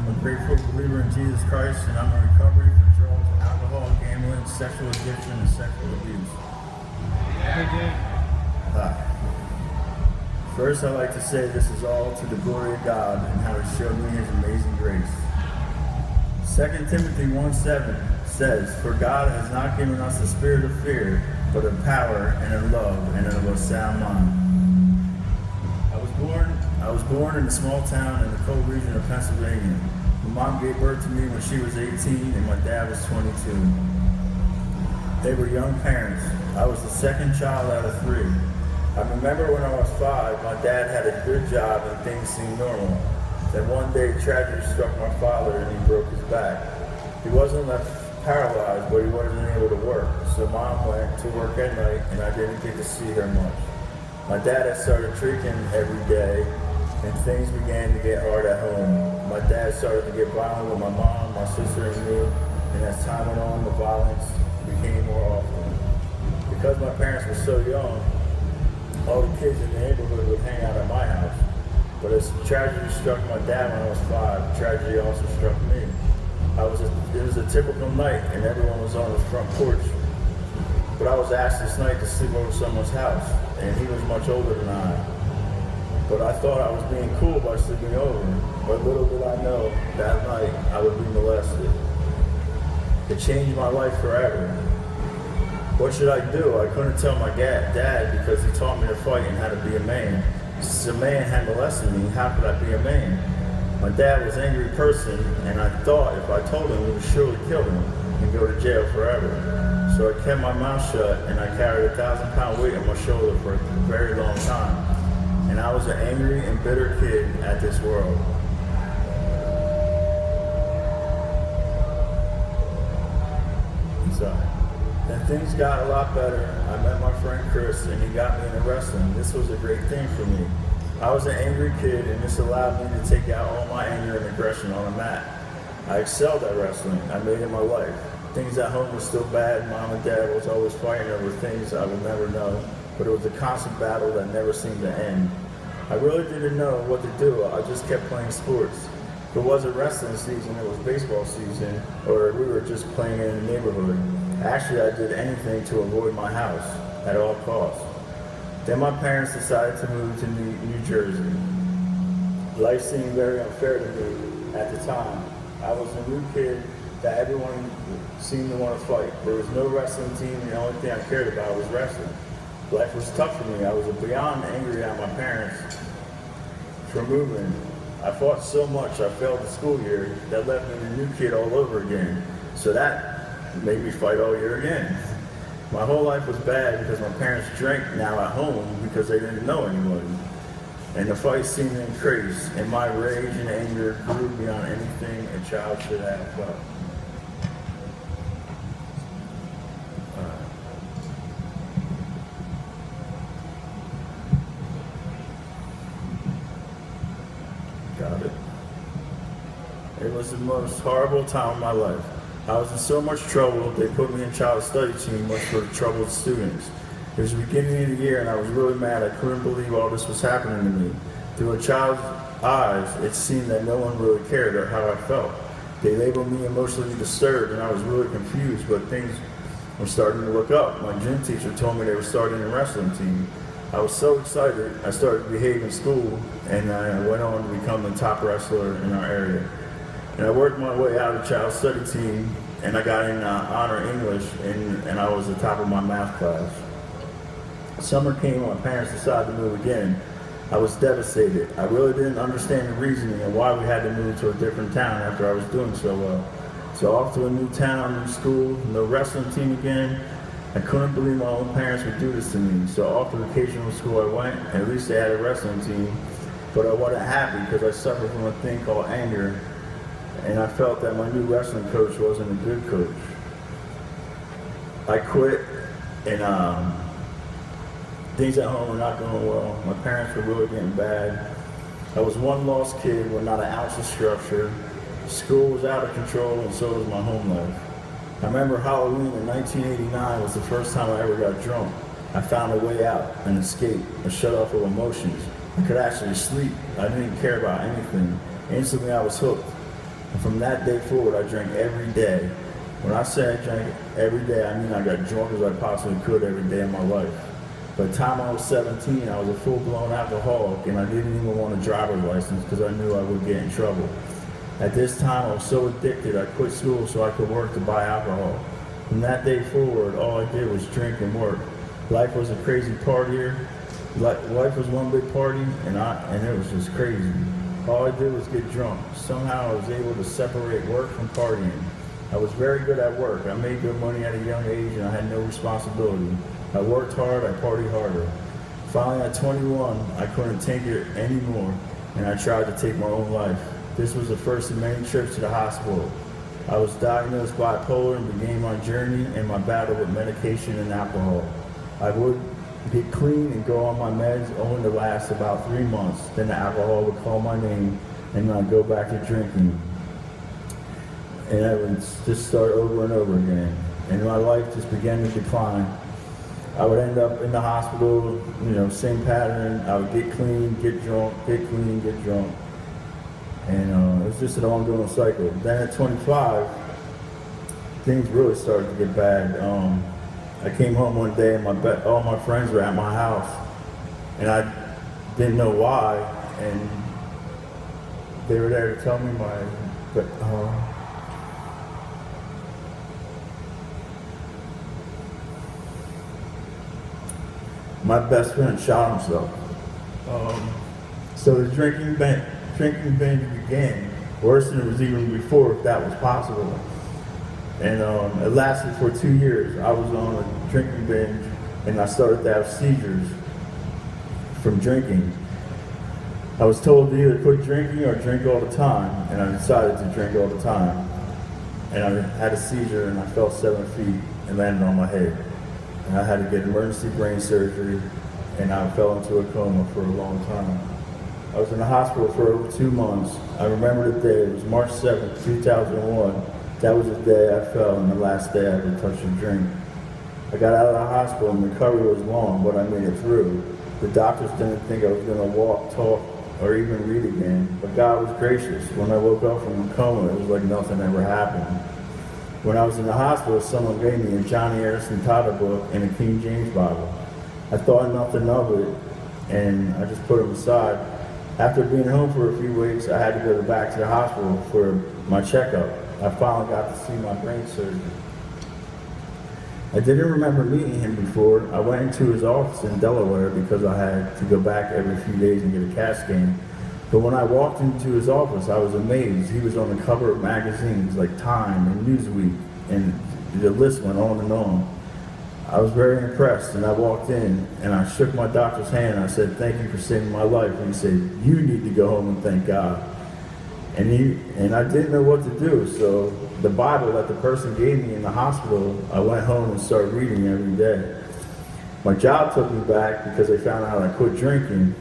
I'm a grateful believer in Jesus Christ, and I'm in recovery for drugs, alcohol, gambling, sexual addiction, and sexual abuse. First, I'd like to say this is all to the glory of God and how He showed me His amazing grace. 2 Timothy 1:7 says, "For God has not given us a spirit of fear, but of power and of love and of a sound mind." I was born in a small town in the coal region of Pennsylvania. My mom gave birth to me when she was 18 and my dad was 22. They were young parents. I was the second child out of 3. I remember when I was 5, my dad had a good job and things seemed normal. Then one day tragedy struck my father and he broke his back. He wasn't left paralyzed, but he wasn't able to work. So mom went to work at night and I didn't get to see her much. My dad had started drinking every day and things began to get hard at home. My dad started to get violent with my mom, my sister, and me, and as time went on, the violence became more often. Because my parents were so young, all the kids in the neighborhood would hang out at my house. But as tragedy struck my dad when I was 5, tragedy also struck me. It was a typical night and everyone was on the front porch. But I was asked this night to sleep over someone's house, and he was much older than I. But I thought I was being cool by sleeping over. But little did I know, that night I would be molested. It changed my life forever. What should I do? I couldn't tell my dad because he taught me to fight and how to be a man. Since a man had molested me, how could I be a man? My dad was an angry person, and I thought if I told him, he would surely kill him and go to jail forever. So I kept my mouth shut, and I carried a 1,000-pound weight on my shoulder for a very long time. And I was an angry and bitter kid at this world. So, then things got a lot better. I met my friend Chris, and he got me into wrestling. This was a great thing for me. I was an angry kid, and this allowed me to take out all my anger and aggression on a mat. I excelled at wrestling. I made it my life. Things at home were still bad. Mom and Dad was always fighting over things I would never know, but it was a constant battle that never seemed to end. I really didn't know what to do. I just kept playing sports. If it wasn't wrestling season, it was baseball season, or we were just playing in the neighborhood. Actually, I did anything to avoid my house at all costs. Then my parents decided to move to New Jersey. Life seemed very unfair to me at the time. I was a new kid that everyone seemed to want to fight. There was no wrestling team, and the only thing I cared about was wrestling. Life was tough for me. I was beyond angry at my parents for moving. I fought so much I failed the school year that left me a new kid all over again. So that made me fight all year again. My whole life was bad because my parents drank now at home because they didn't know anyone. And the fight seemed to increase, and my rage and anger grew beyond anything a child should have felt. Got it. It was the most horrible time of my life. I was in so much trouble, they put me in child study team much for the troubled students. It was the beginning of the year and I was really mad. I couldn't believe all this was happening to me. Through a child's eyes, it seemed that no one really cared or how I felt. They labeled me emotionally disturbed and I was really confused, but things were starting to look up. My gym teacher told me they were starting a wrestling team. I was so excited, I started to behave in school and I went on to become the top wrestler in our area. And I worked my way out of the child study team and I got in honor English and I was the top of my math class. Summer came and my parents decided to move again. I was devastated. I really didn't understand the reasoning and why we had to move to a different town after I was doing so well. So off to a new town, new school, no wrestling team again. I couldn't believe my own parents would do this to me. So off to vocational school I went, and at least they had a wrestling team. But I wasn't happy because I suffered from a thing called anger. And I felt that my new wrestling coach wasn't a good coach. I quit, and things at home were not going well. My parents were really getting bad. I was one lost kid with not an ounce of structure. School was out of control, and so was my home life. I remember Halloween in 1989 was the first time I ever got drunk. I found a way out, an escape, a shut-off of emotions. I could actually sleep. I didn't care about anything. Instantly, I was hooked. And from that day forward, I drank every day. When I say I drank every day, I mean I got drunk as I possibly could every day of my life. By the time I was 17, I was a full-blown alcoholic, and I didn't even want a driver's license because I knew I would get in trouble. At this time, I was so addicted, I quit school so I could work to buy alcohol. From that day forward, all I did was drink and work. Life was a crazy partier. Life was one big party, and it was just crazy. All I did was get drunk. Somehow I was able to separate work from partying. I was very good at work. I made good money at a young age, and I had no responsibility. I worked hard, I partied harder. Finally, at 21, I couldn't take it anymore, and I tried to take my own life. This was the first of many trips to the hospital. I was diagnosed bipolar and began my journey and my battle with medication and alcohol. I would get clean and go on my meds only to last about 3 months. Then the alcohol would call my name, and I'd go back to drinking. And I would just start over and over again. And my life just began to decline. I would end up in the hospital, same pattern. I would get clean, get drunk, get clean, get drunk. And it was just an ongoing cycle. Then at 25, things really started to get bad. I came home one day and all my friends were at my house. And I didn't know why. And they were there to tell me my best friend shot himself. So the drinking binge began, worse than it was even before, if that was possible. And it lasted for 2 years. I was on a drinking binge, and I started to have seizures from drinking. I was told to either quit drinking or drink all the time, and I decided to drink all the time. And I had a seizure, and I fell 7 feet and landed on my head. And I had to get emergency brain surgery, and I fell into a coma for a long time. I was in the hospital for over 2 months. I remember the day, it was March 7th, 2001. That was the day I fell and the last day I ever touched a drink. I got out of the hospital and the recovery was long, but I made it through. The doctors didn't think I was going to walk, talk, or even read again, but God was gracious. When I woke up from the coma, it was like nothing ever happened. When I was in the hospital, someone gave me a Johnny Harrison Potter book and a King James Bible. I thought nothing of it, and I just put them aside. After being home for a few weeks, I had to go back to the hospital for my checkup. I finally got to see my brain surgeon. I didn't remember meeting him before. I went into his office in Delaware because I had to go back every few days and get a CAT scan. But when I walked into his office, I was amazed. He was on the cover of magazines like Time and Newsweek, and the list went on and on. I was very impressed, and I walked in, and I shook my doctor's hand, and I said, "Thank you for saving my life." And he said, "You need to go home and thank God." And I didn't know what to do, so the Bible that the person gave me in the hospital, I went home and started reading every day. My job took me back because they found out I quit drinking,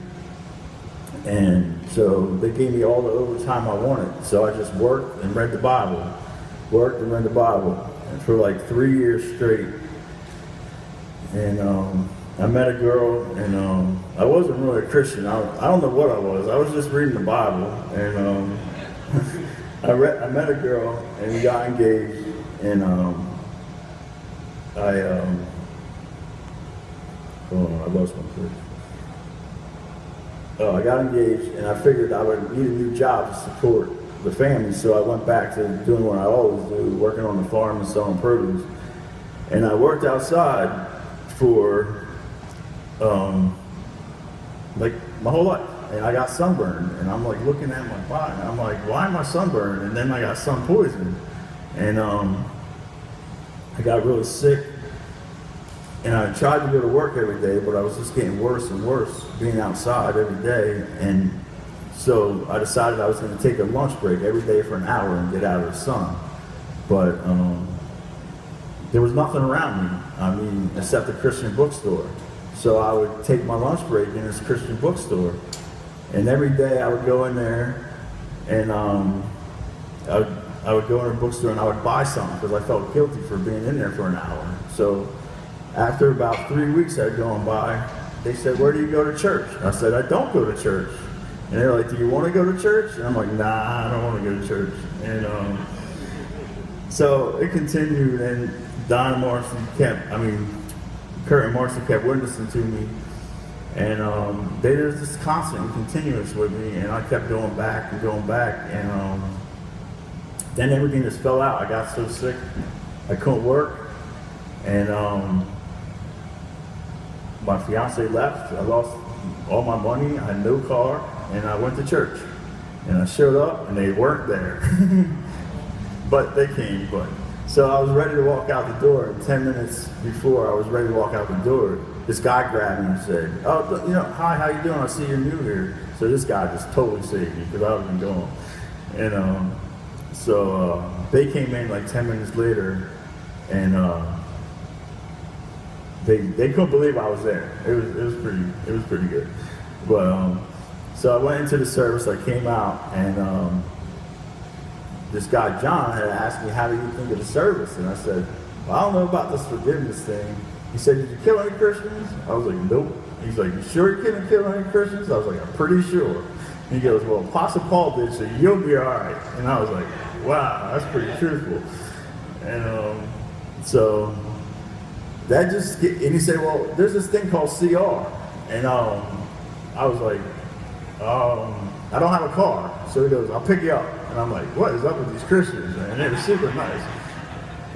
and so they gave me all the overtime I wanted. So I just worked and read the Bible, and for like 3 years straight. And I met a girl, and I wasn't really a Christian. I don't know what I was. I was just reading the Bible, and I met a girl, and we got engaged, and I lost my place. I got engaged, and I figured I would need a new job to support the family, so I went back to doing what I always do, working on the farm and selling produce. And I worked outside for like my whole life, and I got sunburned, and I'm like looking at my body, and I'm like, why am I sunburned? And then I got sun poisoned, and I got really sick, and I tried to go to work every day, but I was just getting worse and worse being outside every day. And so I decided I was going to take a lunch break every day for an hour and get out of the sun. But there was nothing around me, except a Christian bookstore. So I would take my lunch break in this Christian bookstore. And every day I would go in there, and I would go in a bookstore and I would buy something because I felt guilty for being in there for an hour. So after about 3 weeks had gone by, they said, "Where do you go to church?" I said, "I don't go to church." And they're like, do you want to go to church? And I'm like, nah, I don't want to go to church. And so it continued, and Kurt and Marcy kept witnessing to me. And they were just constant and continuous with me, and I kept going back, and then everything just fell out. I got so sick, I couldn't work, and my fiance left. I lost all my money. I had no car, and I went to church, and I showed up, and they weren't there, but they came. So I was ready to walk out the door, and 10 minutes before I was ready to walk out the door, this guy grabbed me and said, "Oh, hi, how you doing? I see you're new here." So this guy just totally saved me, because I wasn't going. And so they came in like 10 minutes later, and they couldn't believe I was there. It was pretty good. But so I went into the service. I came out, and this guy John had asked me, "How do you think of the service?" And I said, "Well, I don't know about this forgiveness thing." He said, "Did you kill any Christians?" I was like, "Nope." He's like, "You sure you couldn't kill any Christians?" I was like, "I'm pretty sure." And he goes, "Well, Apostle Paul did, so you'll be all right." And I was like, "Wow, that's pretty truthful." And so that and he said, "Well, there's this thing called CR." And I was like, "I don't have a car." So he goes, "I'll pick you up." And I'm like, "What is up with these Christians, man?" And they were super nice.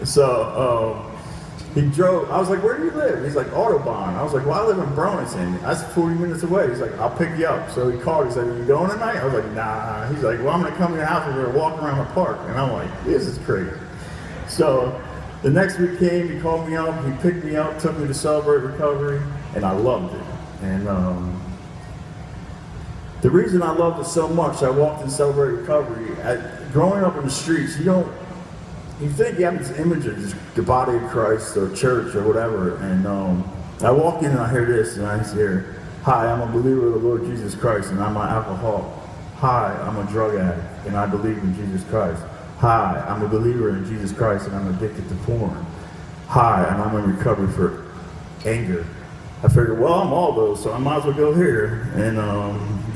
So he drove. I was like, "Where do you live?" And he's like, "Autobahn." I was like, "Well, I live in Burlington. That's 40 minutes away." He's like, "I'll pick you up." So he called. He said, "Are you going tonight?" I was like, "Nah." He's like, "Well, I'm going to come to your house and we're going to walk around the park." And I'm like, "This is crazy." So the next week came. He called me up. He picked me up, took me to Celebrate Recovery, and I loved it. And the reason I loved it so much, I walked in Celebrate Recovery. Growing up in the streets, you think you have this image of just the body of Christ or church or whatever, and I walk in and I hear this, and I hear, "Hi, I'm a believer of the Lord Jesus Christ, and I'm an alcoholic. Hi, I'm a drug addict, and I believe in Jesus Christ. Hi, I'm a believer in Jesus Christ, and I'm addicted to porn. Hi, and I'm in recovery for anger." I figured, well, I'm all those, so I might as well go here. And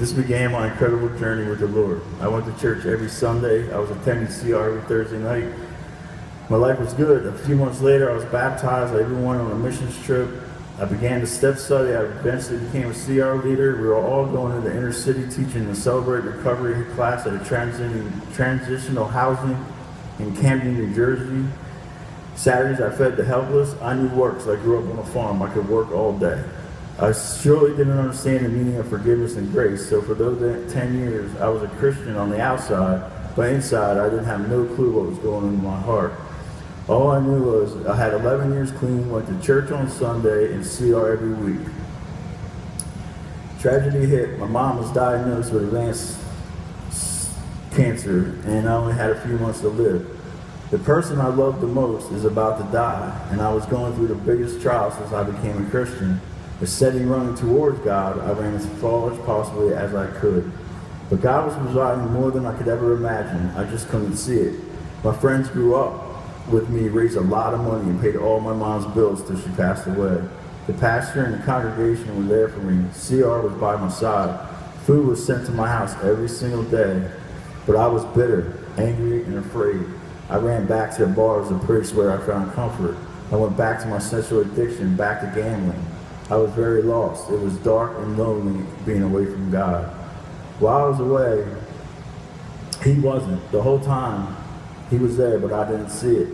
this began my incredible journey with the Lord. I went to church every Sunday. I was attending CR every Thursday night. My life was good. A few months later, I was baptized. I even went on a missions trip. I began to step study. I eventually became a CR leader. We were all going to the inner city teaching the Celebrate Recovery class at a transitional housing in Camden, New Jersey. Saturdays, I fed the helpless. I knew work, so I grew up on a farm. I could work all day. I surely didn't understand the meaning of forgiveness and grace, so for those 10 years, I was a Christian on the outside, but inside, I didn't have no clue what was going on in my heart. All I knew was I had 11 years clean, went to church on Sunday, and CR every week. Tragedy hit. My mom was diagnosed with advanced cancer, and I only had a few months to live. The person I loved the most is about to die, and I was going through the biggest trial since I became a Christian. Instead of running towards God, I ran as far as possibly as I could. But God was providing more than I could ever imagine. I just couldn't see it. My friends grew up with me, raised a lot of money, and paid all my mom's bills till she passed away. The pastor and the congregation were there for me. CR was by my side. Food was sent to my house every single day. But I was bitter, angry, and afraid. I ran back to the bar as a place where I found comfort. I went back to my sexual addiction, back to gambling. I was very lost. It was dark and lonely being away from God. While I was away, He wasn't. The whole time, He was there, but I didn't see it.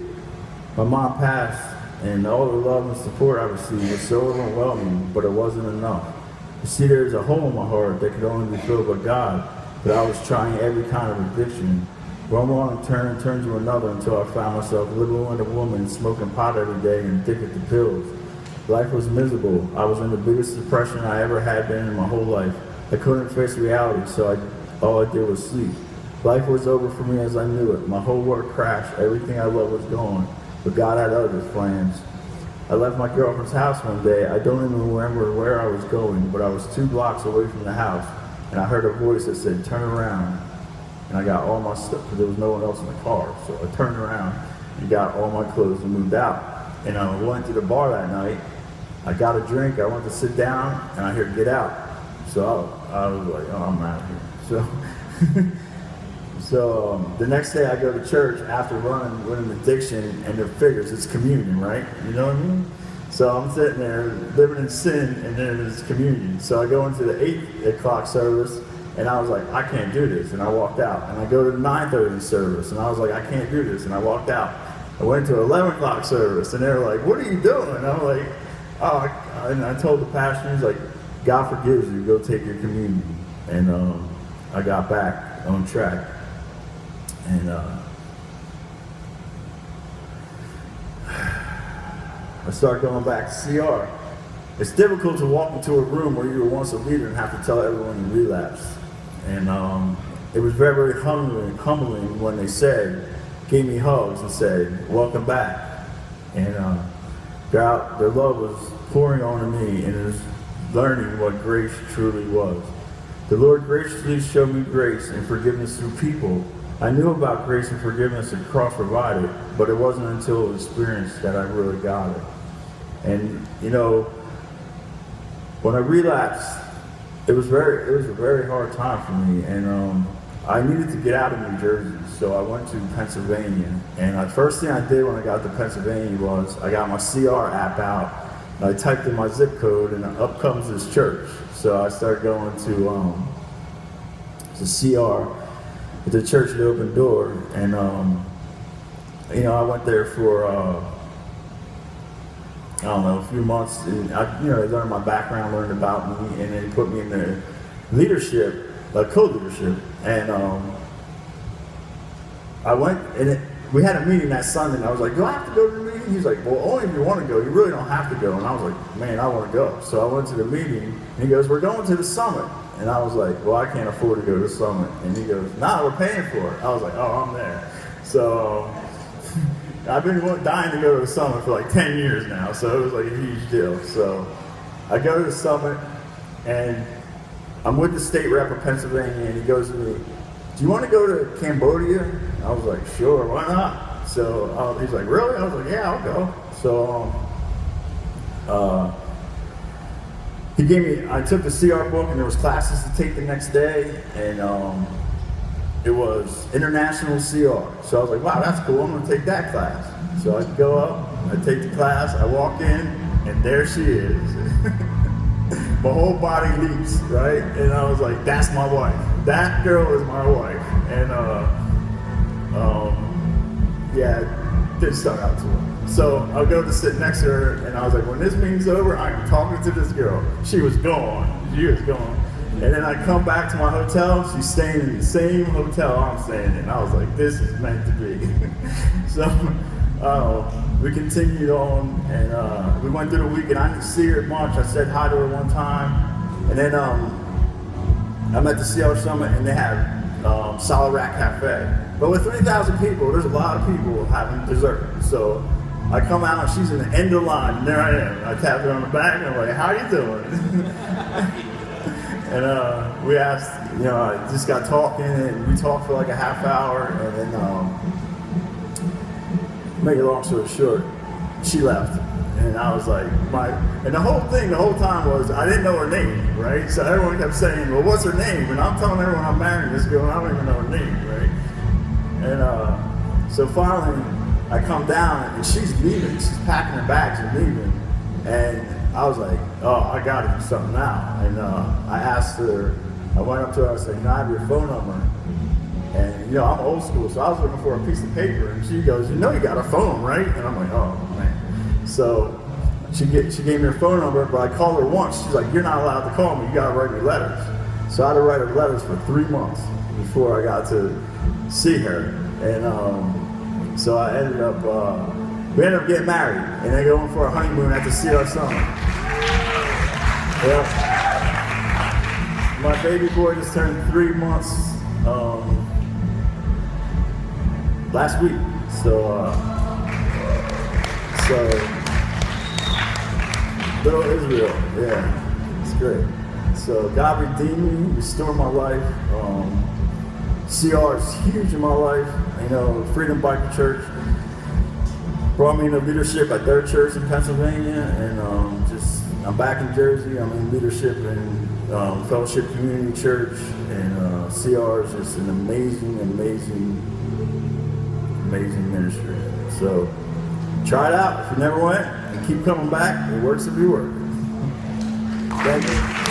My mom passed, and all the love and support I received was so overwhelming, but it wasn't enough. You see, there's a hole in my heart that could only be filled by God, but I was trying every kind of addiction. One wrong turn to another until I found myself living with a woman, smoking pot every day, and addicted to pills. Life was miserable. I was in the biggest depression I ever had been in my whole life. I couldn't face reality, so all I did was sleep. Life was over for me as I knew it. My whole world crashed. Everything I loved was gone. But God had other plans. I left my girlfriend's house one day. I don't even remember where I was going, but I was 2 blocks away from the house, and I heard a voice that said, "Turn around." And I got all my stuff, because there was no one else in the car. So I turned around and got all my clothes and moved out. And I went to the bar that night. I got a drink. I went to sit down, and I heard, "Get out." So I was like, "Oh, I'm out of here." So the next day I go to church after running with an addiction, and it figures it's communion, right? You know what I mean? So I'm sitting there living in sin, and then it's communion. So I go into the 8 o'clock service, and I was like, I can't do this, and I walked out. And I go to the 9:30 service, and I was like, I can't do this, and I walked out. I went to 11 o'clock service, and they were like, what are you doing? And I'm like, oh, and I told the pastor, he's like, God forgives you, go take your communion. And I got back on track. And I started going back to CR. It's difficult to walk into a room where you were once a leader and have to tell everyone you relapsed. And it was very, very humbling when they gave me hugs and said, welcome back. And their love was pouring onto me, and it was learning what grace truly was. The Lord graciously showed me grace and forgiveness through people. I knew about grace and forgiveness that cross provided, but it wasn't until it was experienced that I really got it. And you know, when I relapsed, it was a very hard time for me, and I needed to get out of New Jersey, so I went to Pennsylvania. And the first thing I did when I got to Pennsylvania was I got my CR app out, and I typed in my zip code, and up comes this church. So I started going to CR, at the church at Open Door, and you know, I went there for I don't know, a few months, and they learned my background, learned about me, and then put me in the leadership, co-leadership, and I went, and we had a meeting that Sunday, and I was like, do I have to go to the meeting? He's like, well, only if you want to go, you really don't have to go. And I was like, man, I want to go. So I went to the meeting, and he goes, we're going to the summit. And I was like, well, I can't afford to go to the summit. And he goes, nah, we're paying for it. I was like, oh, I'm there. So I've been dying to go to the summit for like 10 years now, so it was like a huge deal. So I go to the summit, and I'm with the state rep of Pennsylvania, and he goes to me, do you want to go to Cambodia? And I was like, sure, why not? So he's like, really? I was like, yeah, I'll go. So he gave me, I took the CR book, and there was classes to take the next day, and it was International CR. So I was like, wow, that's cool, I'm gonna take that class. So I go up, I take the class, I walk in, and there she is. My whole body leaps, right? And I was like, that's my wife. That girl is my wife. And yeah, it didn't start out too well. So I'll go to sit next to her, and I was like, when this meeting's over, I'm talking to this girl. She was gone. She was gone. And then I come back to my hotel, she's staying in the same hotel I'm staying in. I was like, this is meant to be. So we continued on, and we went through the week, and I didn't see her much. I said hi to her one time, and then I'm at the CR Summit, and they have Solid Rat Cafe. But with 3,000 people, there's a lot of people having dessert. So I come out, and she's in the end of the line, and there I am. I tap her on the back, and I'm like, how you doing? And we asked, I just got talking, and we talked for like a half hour, and then, make it long story short, she left. And I was like, and the whole time was, I didn't know her name, right? So everyone kept saying, well, what's her name? And I'm telling everyone I'm marrying this girl, and I don't even know her name, right? And so finally, I come down, and she's leaving. She's packing her bags and leaving. And I was like, oh, I gotta do something now. And I asked her, I went up to her, I said, can I have your phone number? And I'm old school, so I was looking for a piece of paper, and she goes, you got a phone, right? And I'm like, oh man. So she gave me her phone number, but I called her once. She's like, you're not allowed to call me, you gotta write me letters. So I had to write her letters for 3 months before I got to see her. And so I ended up, we ended up getting married, and then going for a honeymoon at the CR Summit. Yep. My baby boy just turned 3 months last week. So little Israel, yeah, it's great. So God redeemed me, restored my life. CR is huge in my life. Freedom Bible Church brought me into leadership at their church in Pennsylvania, and I'm back in Jersey. I'm in leadership in Fellowship Community Church, and CR is just an amazing, amazing, amazing ministry. So try it out if you never went, and keep coming back. It works if you work. Thank you.